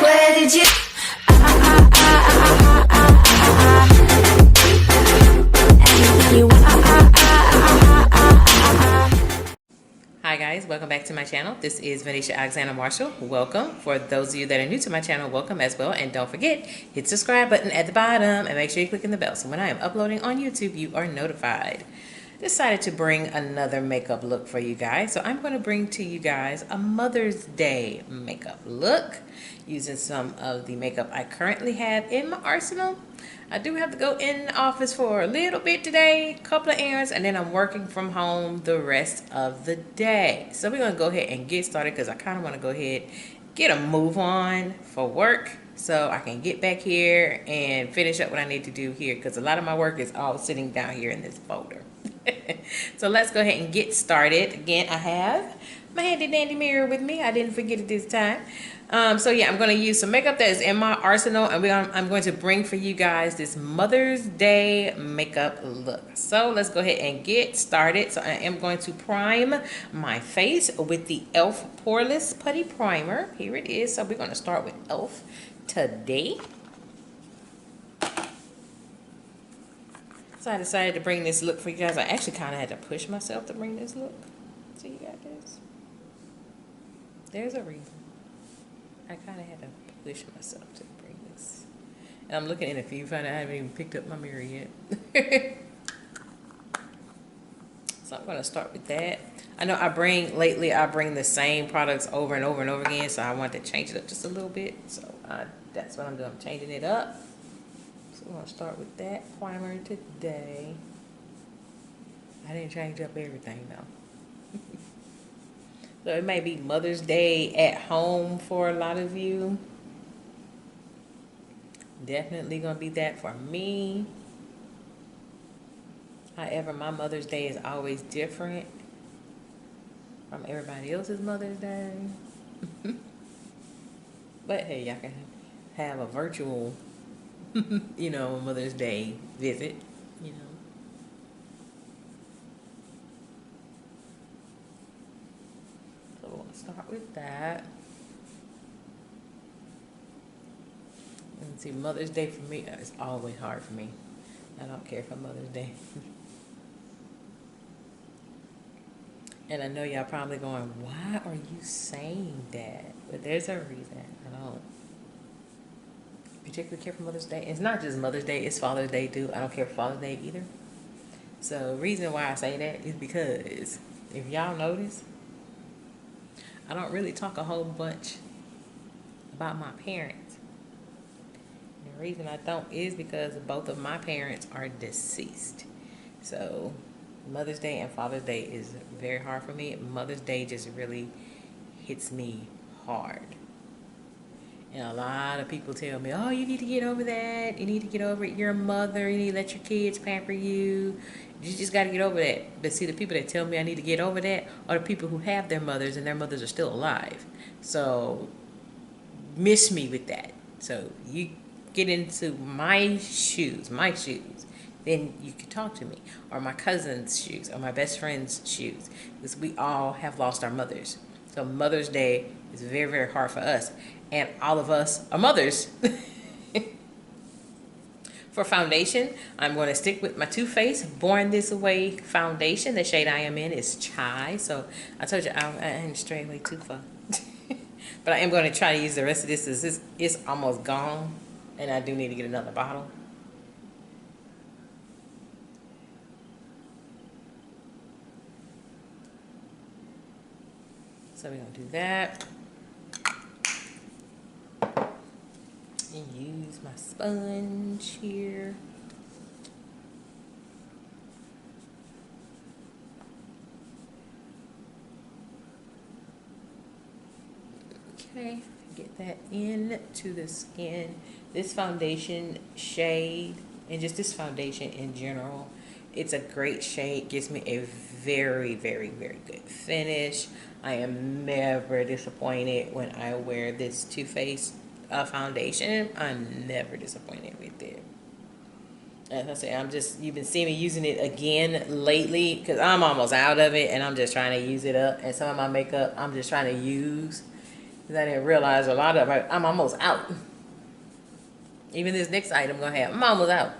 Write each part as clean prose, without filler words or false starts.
Where did you? Hi guys, welcome back to my channel. This is Venetia Alexander Marshall. Welcome. For those of you that are new to my channel, welcome as well. And don't forget, hit the subscribe button at the bottom and make sure you click on the bell so when I am uploading on YouTube, you are notified. Decided to bring another makeup look for you guys. So I'm going to bring to you guys a Mother's Day makeup look using some of the makeup I currently have in my arsenal. I do have to go in the office for a little bit today, a couple of errands, and then I'm working from home the rest of the day. So we're going to go ahead and get started because I kind of want to go ahead get a move on for work so I can get back here and finish up what I need to do here because a lot of my work is all sitting down here in this folder. So let's go ahead and get started. Again, I have my handy dandy mirror with me. I didn't forget it this time. So yeah, I'm going to use some makeup that is in my arsenal, and I'm going to bring for you guys this Mother's Day makeup look. So let's go ahead and get started. So I am going to prime my face with the E.L.F. Poreless Putty Primer. Here it is. So we're going to start with E.L.F. today. So I decided to bring this look for you guys. I actually kind of had to push myself to bring this look. So you got this. There's a reason. I kind of had to push myself to bring this. And I'm looking in a viewfinder. I haven't even picked up my mirror yet. So I'm going to start with that. I know lately I bring the same products over and over and over again. So I want to change it up just a little bit. So that's what I'm doing. I'm changing it up. So we're going to start with that primer today. I didn't change up everything though. So it may be Mother's Day at home for a lot of you. Definitely going to be that for me. However, my Mother's Day is always different from everybody else's Mother's Day. But hey, y'all can have a virtual you know, Mother's Day visit, you know. So we'll start with that. And see, Mother's Day for me is always hard for me. I don't care for Mother's Day. And I know y'all probably going, why are you saying that? But there's a reason. I don't particularly care for Mother's Day. It's not just Mother's Day, it's Father's Day too. I don't care for Father's Day either. So the reason why I say that is because if y'all notice, I don't really talk a whole bunch about my parents. And the reason I don't is because both of my parents are deceased. So Mother's Day and Father's Day is very hard for me. Mother's Day just really hits me hard. And a lot of people tell me, oh, you need to get over that. You need to get over it. You're a mother. You need to let your kids pamper you. You just got to get over that. But see, the people that tell me I need to get over that are the people who have their mothers and their mothers are still alive. So miss me with that. So you get into my shoes, then you can talk to me. Or my cousin's shoes, or my best friend's shoes. Because we all have lost our mothers. So Mother's Day is very, very hard for us. And all of us are mothers. For foundation, I'm going to stick with my Too Faced Born This Way foundation. The shade I am in is Chai. So I told you I ain't straying way too far. But I am going to try to use the rest of this. It's almost gone. And I do need to get another bottle. So we're going to do that. And use my sponge here. Okay, get that into the skin. This foundation shade, and just this foundation in general, it's a great shade. Gives me a very, very, very good finish. I am never disappointed when I wear this Too Faced foundation. I'm never disappointed with it. As I say, you've been seeing me using it again lately because I'm almost out of it and I'm just trying to use it up. And some of my makeup I'm just trying to use Because I didn't realize a lot of it. I'm almost out. Even this next item I'm going to have, I'm almost out.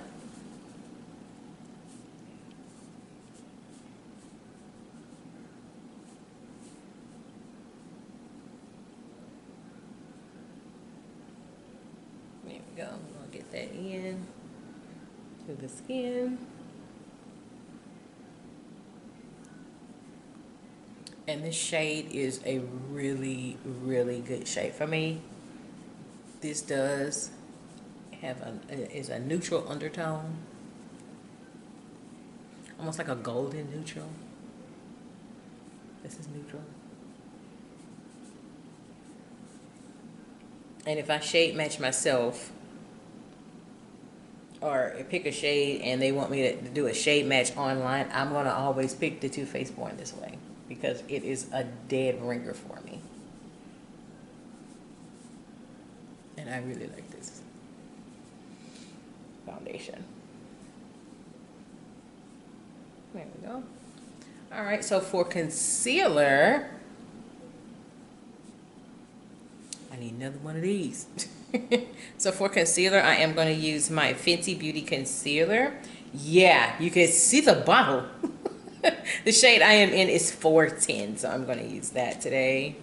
There we go. I'm going to get that in to the skin. And this shade is a really, really good shade for me. This does have is a neutral undertone, almost like a golden neutral. This is neutral. And if I shade match myself, or pick a shade and they want me to do a shade match online, I'm going to always pick the Too Faced Born This Way, because it is a dead ringer for me. And I really like this foundation. There we go. All right, so for concealer, I need another one of these. So for concealer, I am going to use my Fenty Beauty Concealer. Yeah, you can see the bottle. The shade I am in is 410, so I'm going to use that today.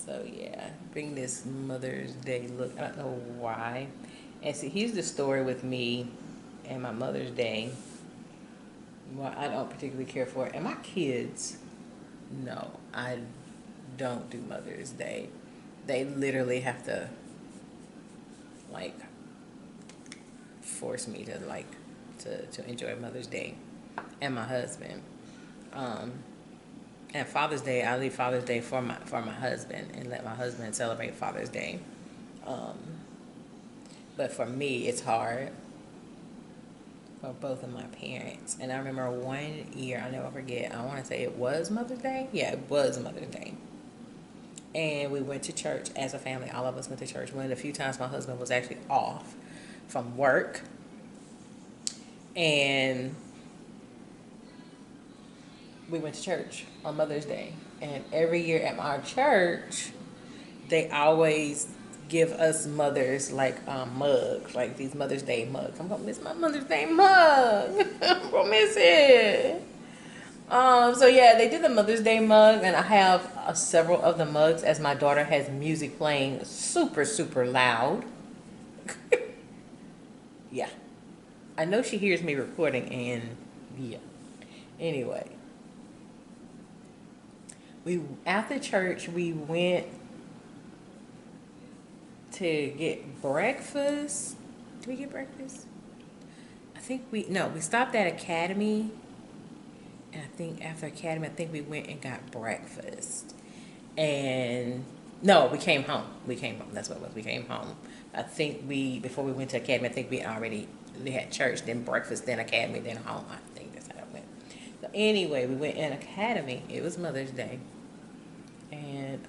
So yeah, bring this Mother's Day look. I don't know why. And see, here's the story with me and my Mother's Day. Well, I don't particularly care for it. And my kids, no, I don't do Mother's Day. They literally have to, like, force me to, like, to enjoy Mother's Day. And my husband. And Father's Day, I leave Father's Day for my husband and let my husband celebrate Father's Day. But for me, it's hard for both of my parents. And I remember one year, I'll never forget, I want to say it was Mother's Day. Yeah, it was Mother's Day. And we went to church as a family. All of us went to church. One of the few times my husband was actually off from work. And we went to church on Mother's Day. And every year at our church, they always give us mothers like mugs, like these Mother's Day mugs. I'm gonna miss my Mother's Day mug. I'm gonna miss it. So yeah, they did the Mother's Day mug, and I have several of the mugs as my daughter has music playing super, super loud. Yeah. I know she hears me recording, and yeah. Anyway. After church, we went to get breakfast. Did we get breakfast? I think we stopped at Academy. And I think after Academy, I think we went and got breakfast. And no, we came home. That's what it was. We came home. I think before we went to Academy, I think we had church, then breakfast, then Academy, then home. I think that's how it went. So anyway, we went in Academy. It was Mother's Day. And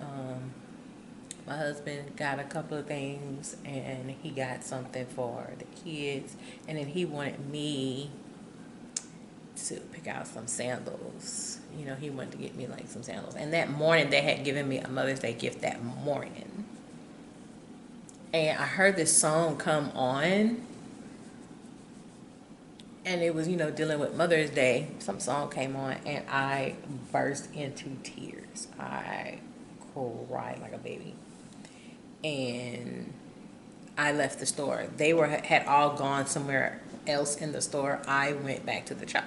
my husband got a couple of things, and he got something for the kids. And then he wanted me to pick out some sandals. You know, he wanted to get me like some sandals. And that morning, they had given me a Mother's Day gift that morning. And I heard this song come on. And it was, dealing with Mother's Day. Some song came on, and I burst into tears. I cried like a baby. And I left the store. They had all gone somewhere else in the store. I went back to the truck.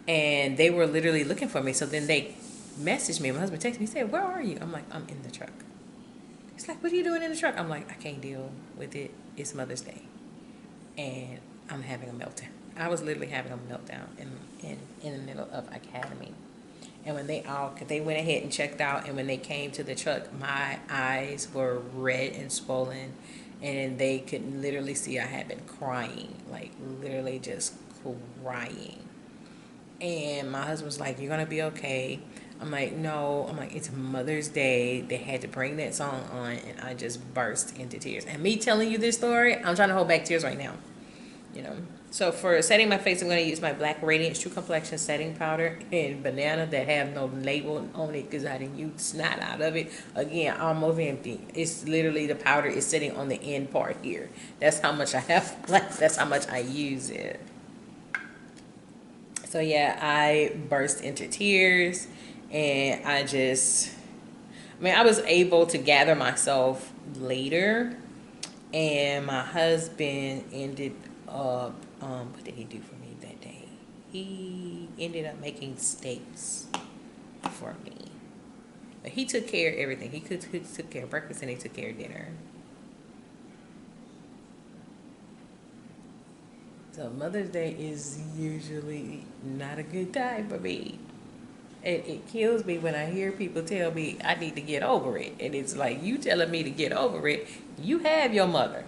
And they were literally looking for me. So then they messaged me. My husband texted me. He said, "Where are you?" I'm like, "I'm in the truck." He's like, "What are you doing in the truck?" I'm like, "I can't deal with it. It's Mother's Day. And I'm having a meltdown." I was literally having a meltdown in the middle of Academy. And when they went ahead and checked out, and when they came to the truck, my eyes were red and swollen, and they could literally see I had been crying, like literally just crying. And my husband was like, "You're gonna be okay." I'm like, "No." I'm like, "It's Mother's Day." They had to bring that song on, and I just burst into tears. And me telling you this story, I'm trying to hold back tears right now, So for setting my face, I'm going to use my Black Radiance True Complexion setting powder in banana that have no label on it because I didn't use snot out of it. Again, almost empty. It's literally the powder is sitting on the end part here. That's how much I have left. That's how much I use it. So yeah, I burst into tears and I mean, I was able to gather myself later, and my husband ended up, what did he do for me that day? He ended up making steaks for me. But he took care of everything. He took care of breakfast and he took care of dinner. So Mother's Day is usually not a good time for me. It kills me when I hear people tell me I need to get over it. And it's like, you telling me to get over it, you have your mother.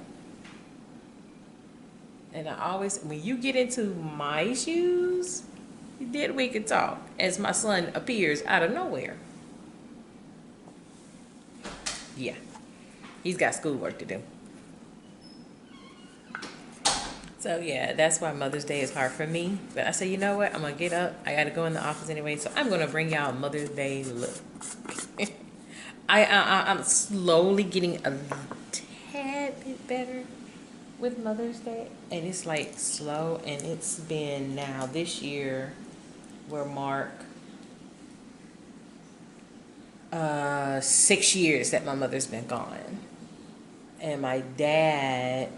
And I always, when you get into my shoes, then we can talk. As my son appears out of nowhere. Yeah, he's got schoolwork to do. So yeah, that's why Mother's Day is hard for me. But I say, you know what? I'm gonna get up. I gotta go in the office anyway, so I'm gonna bring y'all a Mother's Day look. I'm slowly getting a tad bit better with Mother's Day, and it's like slow. And it's been now this year, we're mark 6 years that my mother's been gone, and my dad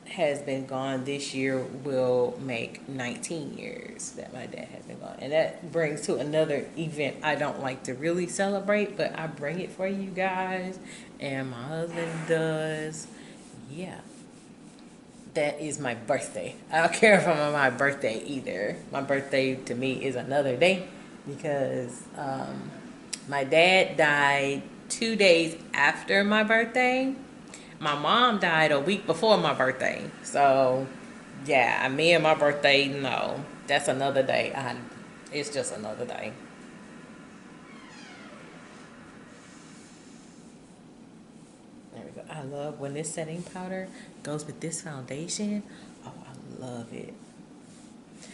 has been gone this year will make 19 years that my dad has been gone. And that brings to another event I don't like to really celebrate, but I bring it for you guys, and my husband does. Yeah, that is my birthday. I don't care if I'm on my birthday either. My birthday to me is another day because my dad died 2 days after my birthday. My mom died a week before my birthday. So, yeah, me and my birthday, no. That's another day. It's just another day. There we go. I love when this setting powder goes with this foundation. Oh, I love it.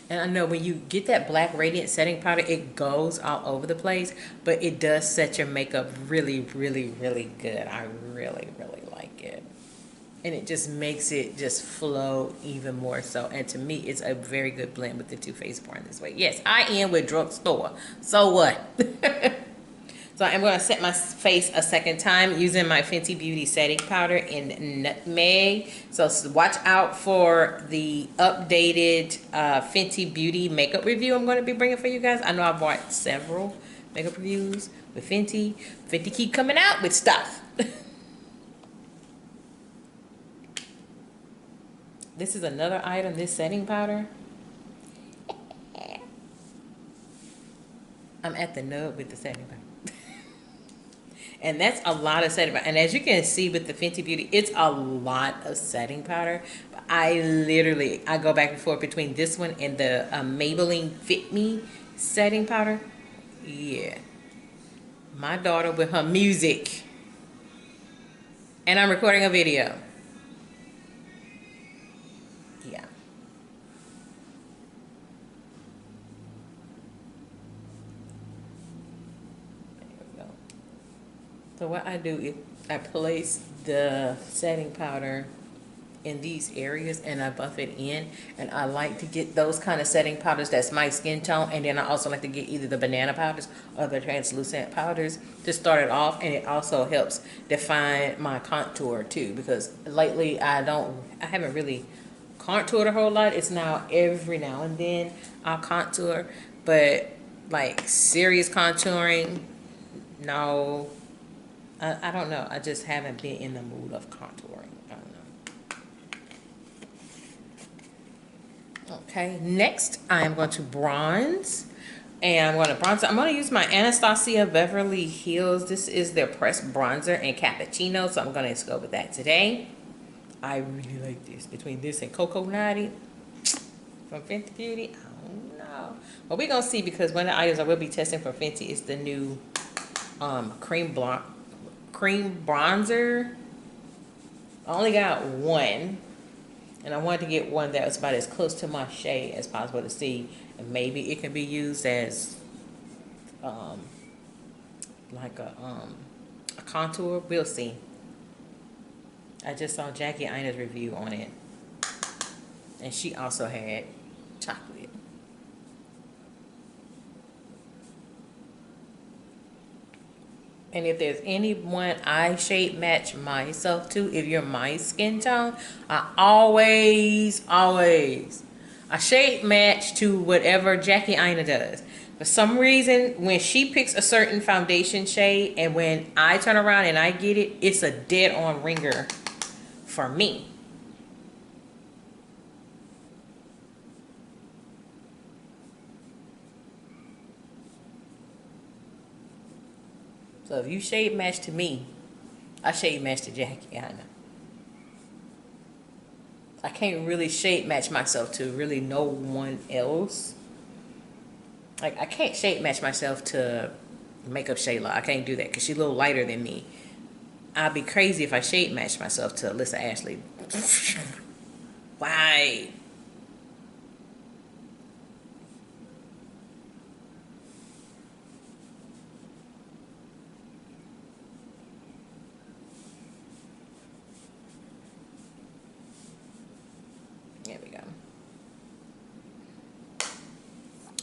And I know when you get that Black Radiant setting powder, it goes all over the place. But it does set your makeup really, really, really good. I really, really like it. And it just makes it just flow even more so. And to me, it's a very good blend with the Too Faced Born This Way. Yes, I am with drugstore. So what? So I'm going to set my face a second time using my Fenty Beauty setting powder in Nutmeg. So watch out for the updated Fenty Beauty makeup review I'm going to be bringing for you guys. I know I bought several makeup reviews with Fenty. Fenty keep coming out with stuff. This is another item, this setting powder. I'm at the nub with the setting powder. And that's a lot of setting powder. And as you can see with the Fenty Beauty, it's a lot of setting powder. But I go back and forth between this one and the Maybelline Fit Me setting powder. Yeah. My daughter with her music. And I'm recording a video. Yeah. So what I do is I place the setting powder in these areas and I buff it in, and I like to get those kind of setting powders that's my skin tone, and then I also like to get either the banana powders or the translucent powders to start it off, and it also helps define my contour too, because lately I haven't really contoured a whole lot. It's now every now and then I'll contour, but like serious contouring, no. I don't know. I just haven't been in the mood of contouring. I don't know. Okay, next I am going to bronze. And I'm going to bronze. I'm going to use my Anastasia Beverly Hills. This is their pressed bronzer in Cappachino. So I'm going to go with that today. I really like this. Between this and Coco Naughty from Fenty Beauty. I don't know. But we're going to see, because one of the items I will be testing for Fenty is the new cream bronzer. I only got one. And I wanted to get one that was about as close to my shade as possible to see. And maybe it can be used as like a contour. We'll see. I just saw Jackie Ina's review on it. And she also had chocolate. And if there's anyone I shade match myself to, if you're my skin tone, I always I shade match to whatever Jackie Ina does. For some reason, when she picks a certain foundation shade and when I turn around and I get it, it's a dead on ringer for me. So if you shade match to me, I shade match to Jackie Ina. I can't really shade match myself to really no one else. Like, I can't shade match myself to Makeup Shayla. I can't do that because she's a little lighter than me. I'd be crazy if I shade matched myself to Alyssa Ashley. Why? There we go.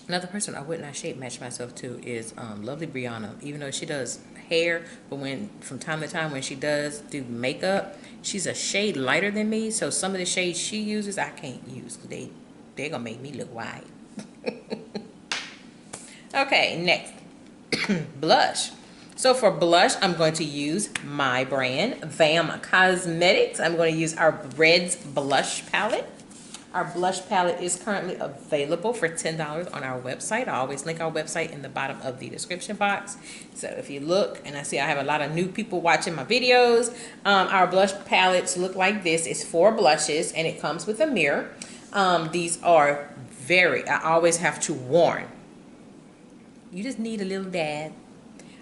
Another person I would not shade match myself to is Lovely Brianna. Even though she does hair, but when from time to time when she does do makeup, she's a shade lighter than me. So some of the shades she uses I can't use because they're gonna make me look white. Okay, next. Blush. So for blush, I'm going to use my brand, V.A.M Cosmetics. I'm going to use our Reds blush palette. Our blush palette is currently available for $10 on our website. I always link our website in the bottom of the description box. So if you look, and I see I have a lot of new people watching my videos, our blush palettes look like this. It's 4 blushes, and it comes with a mirror. These are I always have to warn. You just need a little dab.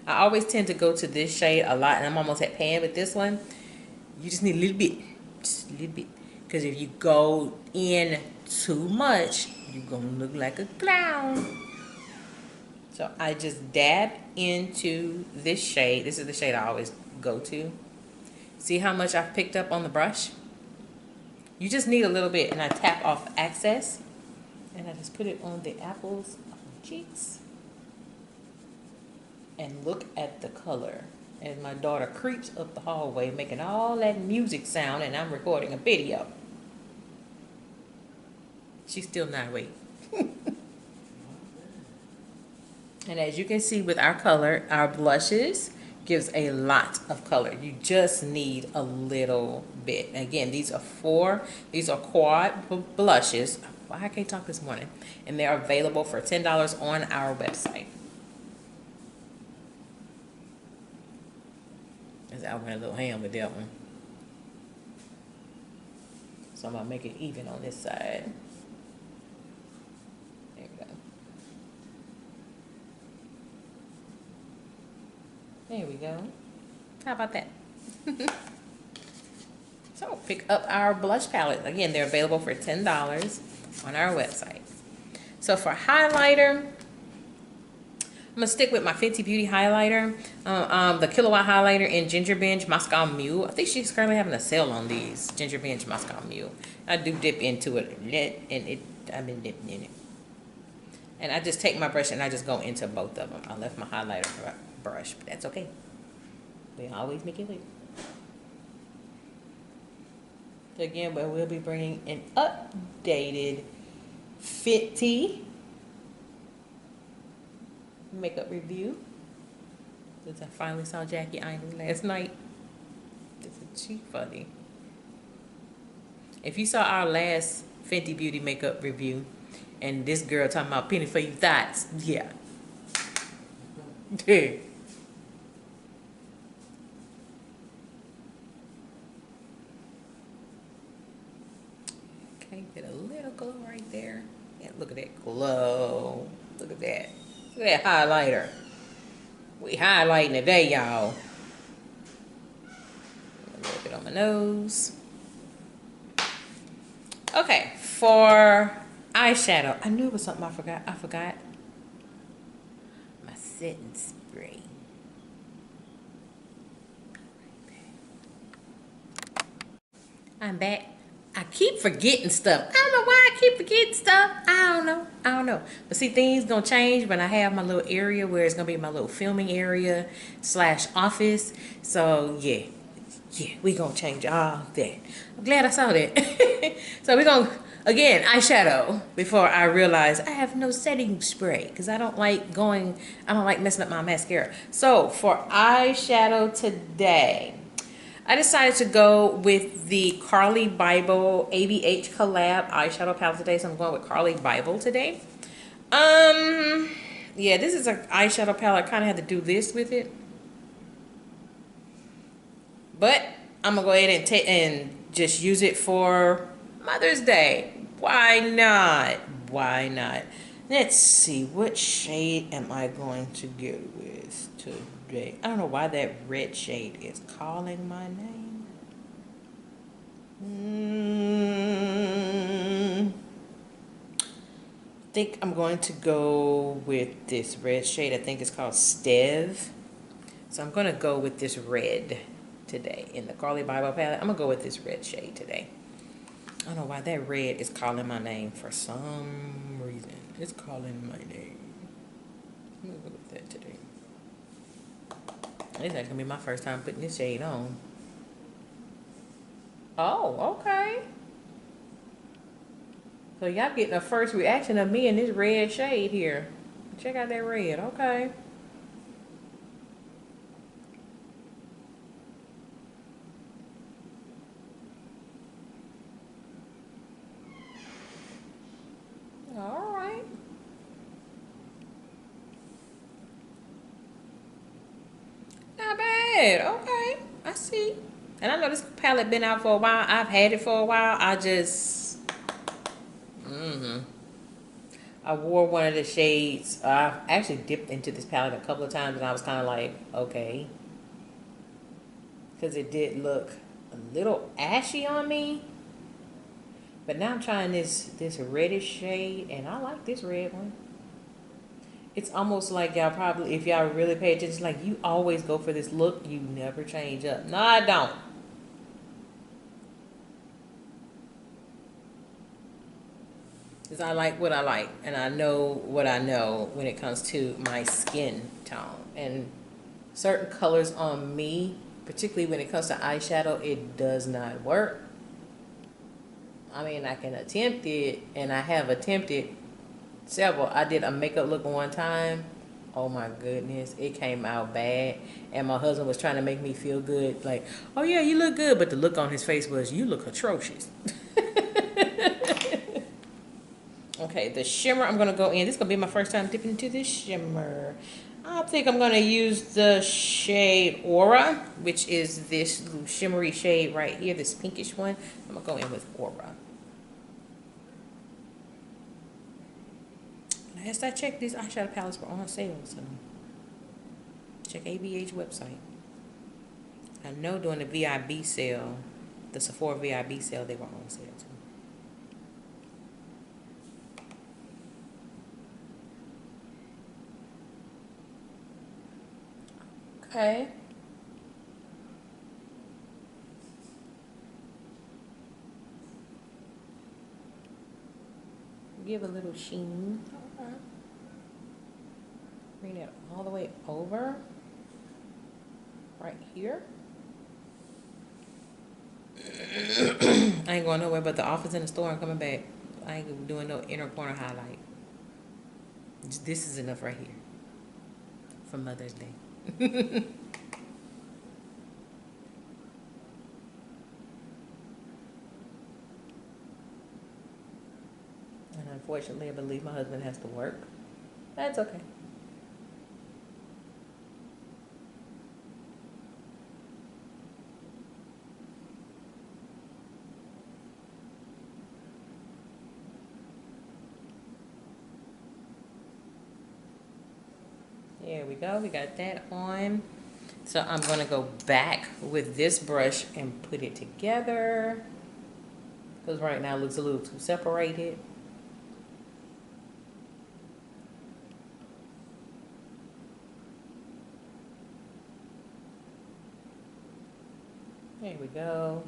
I always tend to go to this shade a lot, and I'm almost at pan with this one. You just need a little bit. Just a little bit. Because if you go in too much, you're going to look like a clown. So I just dab into this shade. This is the shade I always go to. See how much I've picked up on the brush? You just need a little bit. And I tap off excess. And I just put it on the apples of my cheeks. And look at the color. As my daughter creeps up the hallway making all that music sound and I'm recording a video. She's still not awake. And as you can see with our color, our blushes gives a lot of color. You just need a little bit. Again, these are quad blushes. Why I can't talk this morning. And they're available for $10 on our website. I went a little ham with that one. So I'm going to make it even on this side. There we go. There we go. How about that? So pick up our blush palette. Again, they're available for $10 on our website. So for highlighter, I'm going to stick with my Fenty Beauty highlighter, the Kilowatt highlighter in Ginger Binge Moscow Mule. I think she's currently having a sale on these, Ginger Binge Moscow Mule. I do dip into it, and I've been dipping in it. And I just take my brush and I just go into both of them. I left my highlighter brush, but that's okay. We always make it later. So again, we'll be bringing an updated Fenty makeup review since I finally saw Jackie Ina last night. Isn't she funny? If you saw our last Fenty Beauty makeup review and this girl talking about penny for your thoughts, yeah. Okay, get a little glow right there. Yeah, look at that glow. Look at that. Look at that highlighter. We highlighting today, y'all. A little bit on my nose. Okay, for eyeshadow, I knew it was something I forgot. I forgot my setting spray. I'm back. I keep forgetting stuff. I don't know why I keep forgetting stuff. I don't know. I don't know. But see, things gonna change when I have my little area where it's gonna be my little filming area / office. So yeah, we gonna change all that. I'm glad I saw that. So we gonna again eyeshadow before I realize I have no setting spray because I don't like messing up my mascara. So for eyeshadow today, I decided to go with the Carli Bybel ABH collab eyeshadow palette today. So I'm going with Carli Bybel today. Yeah, this is an eyeshadow palette. I kind of had to do this with it. But I'm going to go ahead and just use it for Mother's Day. Why not? Why not? Let's see. What shade am I going to go with today? I don't know why that red shade is calling my name. I think I'm going to go with this red shade. I think it's called Stev. So I'm going to go with this red today in the Carli Bybel palette. I'm going to go with this red shade today. I don't know why that red is calling my name for some reason. It's calling my name. I'm going to go with that today. This is going to be my first time putting this shade on. Oh, okay. So y'all getting a first reaction of me in this red shade here. Check out that red, okay. All right. Not bad, okay. I see. And I know this palette been out for a while. I've had it for a while. I just, I wore one of the shades. I actually dipped into this palette a couple of times and I was kind of like, okay. Because it did look a little ashy on me. But now I'm trying this reddish shade and I like this red one. It's almost like y'all probably, if y'all really pay attention, like you always go for this look, you never change up. No, I don't. Because I like what I like, and I know what I know when it comes to my skin tone. And certain colors on me, particularly when it comes to eyeshadow, it does not work. I mean, I can attempt it, and I have attempted several. I did a makeup look one time. Oh my goodness, it came out bad. And my husband was trying to make me feel good. Like, oh yeah, you look good. But the look on his face was, you look atrocious. Okay, the shimmer I'm going to go in. This is going to be my first time dipping into this shimmer. I think I'm going to use the shade Aura, which is this shimmery shade right here, this pinkish one. I'm going to go in with Aura. Last I checked, these eyeshadow palettes were on sale, so check ABH website. I know during the VIB sale, the Sephora VIB sale, they were on sale too. Okay. Give a little sheen. Okay. Bring it all the way over. Right here. I ain't going nowhere but the office and the store. I'm coming back. I ain't doing no inner corner highlight. This is enough right here for Mother's Day. And unfortunately, I believe my husband has to work. That's okay. There we go. We got that on. So I'm going to go back with this brush and put it together. Because right now it looks a little too separated. There we go.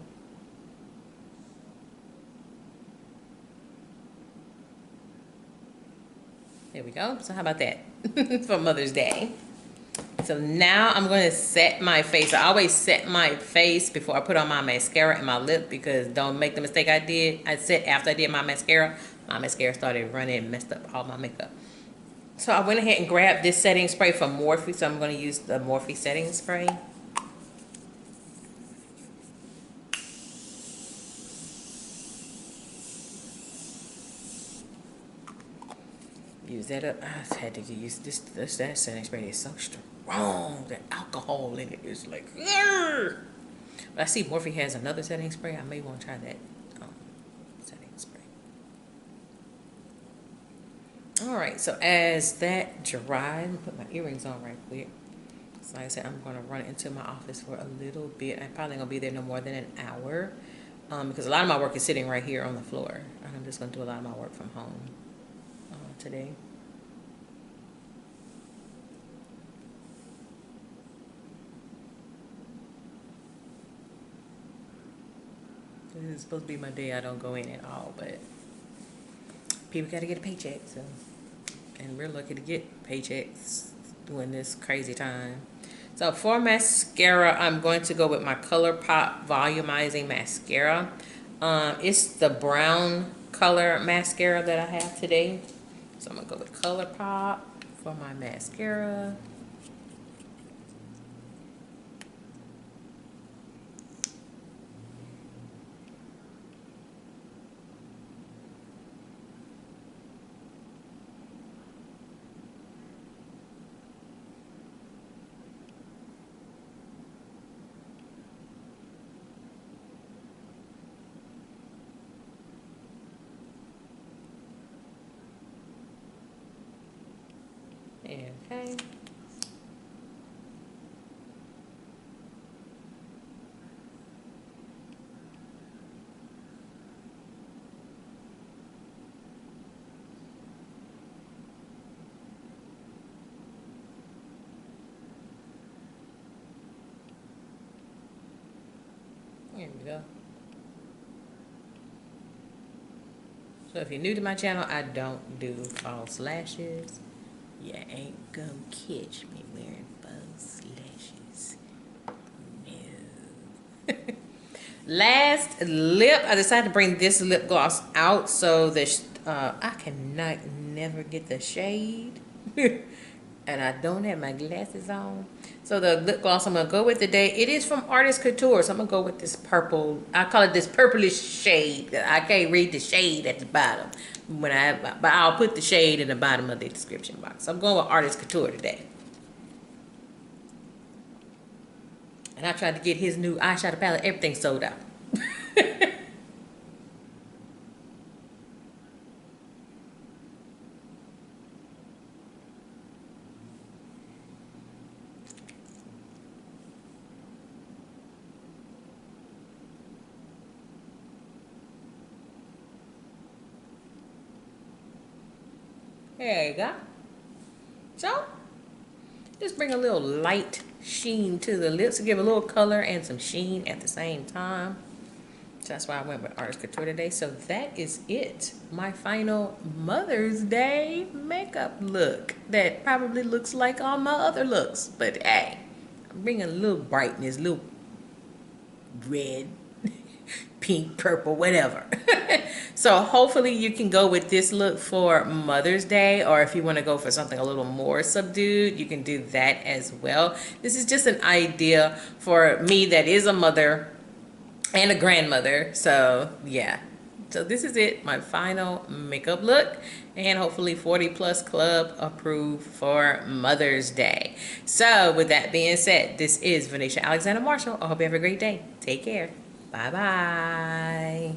There we go. So how about that for Mother's Day? So now I'm going to set my face. I always set my face before I put on my mascara and my lip, because don't make the mistake I did. I set after I did my mascara started running and messed up all my makeup. So I went ahead and grabbed this setting spray from Morphe. So I'm going to use the Morphe setting spray. Use that up. I had to use that setting spray is so strong. The alcohol in it is like, but I see Morphe has another setting spray. I may want to try that setting spray. All right, so as that dries, I'm gonna put my earrings on right quick. So like I said, I'm gonna run into my office for a little bit. I'm probably gonna be there no more than an hour, because a lot of my work is sitting right here on the floor, and I'm just gonna do a lot of my work from home today. This is supposed to be my day I don't go in at all, but people got to get a paycheck, so, and we're lucky to get paychecks during this crazy time. So for mascara, I'm going to go with my Colourpop Volumizing Mascara. It's the brown color mascara that I have today. So I'm going to go with Colourpop for my mascara. Okay. There we go. So if you're new to my channel, I don't do false lashes. You ain't gonna catch me wearing false lashes. No. Last lip, I decided to bring this lip gloss out so that I cannot never get the shade. And I don't have my glasses on. So the lip gloss I'm gonna go with today, it is from Artist Couture. So I'm gonna go with this purple, I call it this purplish shade. I can't read the shade at the bottom. But I'll put the shade in the bottom of the description box. So I'm going with Artist Couture today. And I tried to get his new eyeshadow palette, everything sold out. There you go. So, just bring a little light sheen to the lips to give a little color and some sheen at the same time. So that's why I went with Artist Couture today. So that is it. My final Mother's Day makeup look. That probably looks like all my other looks. But hey, I'm bringing a little brightness, a little red, pink, purple, whatever. So hopefully you can go with this look for Mother's Day, or if you want to go for something a little more subdued, you can do that as well. This is just an idea for me that is a mother and a grandmother. So yeah, so this is it, my final makeup look, and hopefully 40 plus club approved for Mother's Day. So with that being said, this is Venetia Alexander Marshall. I hope you have a great day. Take care. Bye bye.